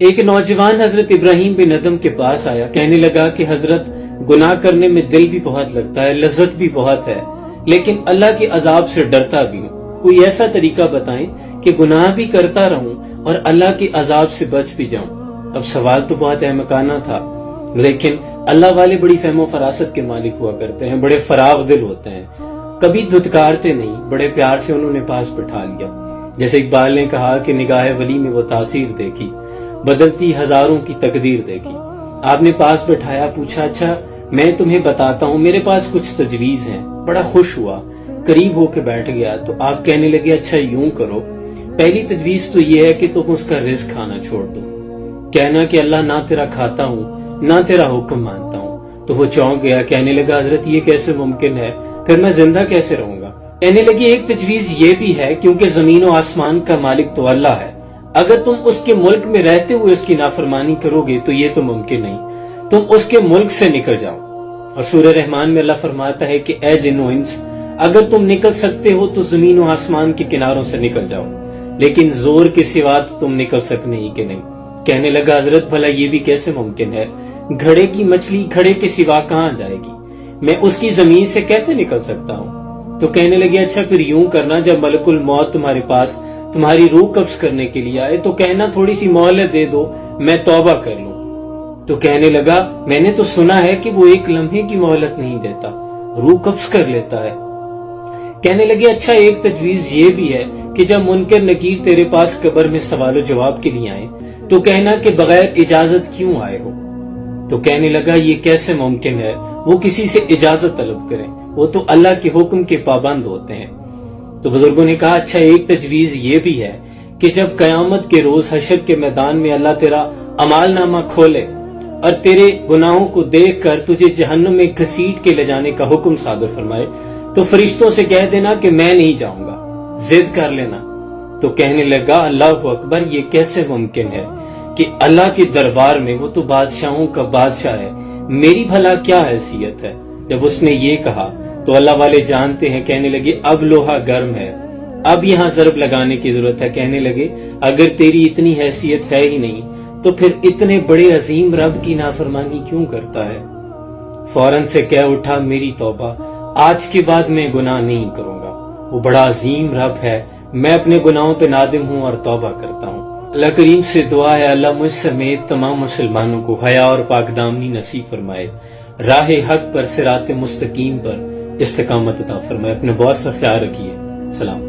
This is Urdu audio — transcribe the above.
ایک نوجوان حضرت ابراہیم بن ادم کے پاس آیا، کہنے لگا کہ حضرت گناہ کرنے میں دل بھی بہت لگتا ہے، لذت بھی بہت ہے، لیکن اللہ کے عذاب سے ڈرتا بھی ہوں، کوئی ایسا طریقہ بتائیں کہ گناہ بھی کرتا رہوں اور اللہ کے عذاب سے بچ بھی جاؤں۔ اب سوال تو بہت احمقانہ تھا، لیکن اللہ والے بڑی فہم و فراست کے مالک ہوا کرتے ہیں، بڑے فراغ دل ہوتے ہیں، کبھی دھتکارتے نہیں، بڑے پیار سے انہوں نے پاس بٹھا لیا۔ جیسے اقبال نے کہا کہ نگاہ ولی میں وہ تاثیر دیکھی، بدلتی ہزاروں کی تقدیر دیکھی۔ آپ نے پاس بٹھایا، پوچھا اچھا میں تمہیں بتاتا ہوں، میرے پاس کچھ تجویز ہیں۔ بڑا خوش ہوا، قریب ہو کے بیٹھ گیا تو آپ کہنے لگے اچھا یوں کرو، پہلی تجویز تو یہ ہے کہ تم اس کا رزق کھانا چھوڑ دو، کہنا کہ اللہ نہ تیرا کھاتا ہوں نہ تیرا حکم مانتا ہوں۔ تو وہ چونک گیا، کہنے لگا حضرت یہ کیسے ممکن ہے، پھر میں زندہ کیسے رہوں گا؟ کہنے لگی ایک تجویز یہ بھی ہے، کیونکہ زمین و آسمان کا مالک تو اللہ ہے، اگر تم اس کے ملک میں رہتے ہوئے اس کی نافرمانی کرو گے تو یہ تو ممکن نہیں، تم اس کے ملک سے نکل جاؤ۔ اور سورہ رحمان میں اللہ فرماتا ہے کہ اے جن و انس، اگر تم نکل سکتے ہو تو زمین و آسمان کے کناروں سے نکل جاؤ، لیکن زور کے سوا تو تم نکل سکنے ہی کہ نہیں۔ کہنے لگا حضرت بھلا یہ بھی کیسے ممکن ہے، گھڑے کی مچھلی گھڑے کے سوا کہاں جائے گی، میں اس کی زمین سے کیسے نکل سکتا ہوں؟ تو کہنے لگے اچھا پھر یوں کرنا، جب ملک الموت تمہارے پاس تمہاری روح قبض کرنے کے لیے آئے تو کہنا تھوڑی سی مہلت دے دو، میں توبہ کر لوں۔ تو کہنے لگا میں نے تو سنا ہے کہ وہ ایک لمحے کی مہلت نہیں دیتا، روح قبض کر لیتا ہے۔ کہنے لگے اچھا ایک تجویز یہ بھی ہے کہ جب منکر نکیر تیرے پاس قبر میں سوال و جواب کے لیے آئیں تو کہنا کہ بغیر اجازت کیوں آئے ہو۔ تو کہنے لگا یہ کیسے ممکن ہے، وہ کسی سے اجازت طلب کریں، وہ تو اللہ کے حکم کے پابند ہوتے ہیں۔ تو بزرگوں نے کہا اچھا ایک تجویز یہ بھی ہے کہ جب قیامت کے روز حشر کے میدان میں اللہ تیرا اعمال نامہ کھولے اور تیرے گناہوں کو دیکھ کر تجھے جہنم میں گھسیٹ کے لے جانے کا حکم صادر فرمائے تو فرشتوں سے کہہ دینا کہ میں نہیں جاؤں گا، ضد کر لینا۔ تو کہنے لگا اللہ اکبر، یہ کیسے ممکن ہے کہ اللہ کے دربار میں وہ تو بادشاہوں کا بادشاہ ہے، میری بھلا کیا حیثیت ہے؟ جب اس نے یہ کہا تو اللہ والے جانتے ہیں، کہنے لگے اب لوہا گرم ہے، اب یہاں ضرب لگانے کی ضرورت ہے۔ کہنے لگے اگر تیری اتنی حیثیت ہے ہی نہیں تو پھر اتنے بڑے عظیم رب کی نافرمانی کیوں کرتا ہے؟ فوراً سے کہہ اٹھا میری توبہ، آج کے بعد میں گناہ نہیں کروں گا، وہ بڑا عظیم رب ہے، میں اپنے گناہوں پہ نادم ہوں اور توبہ کرتا ہوں۔ اللہ کریم سے دعا ہے اللہ مجھ سمیت تمام مسلمانوں کو حیا اور پاک دامنی نصیب فرمائے، راہ حق پر صراط مستقیم پر استقامت عطا فرمائے۔ اپنے بہت سا خیال رکھیے، سلام۔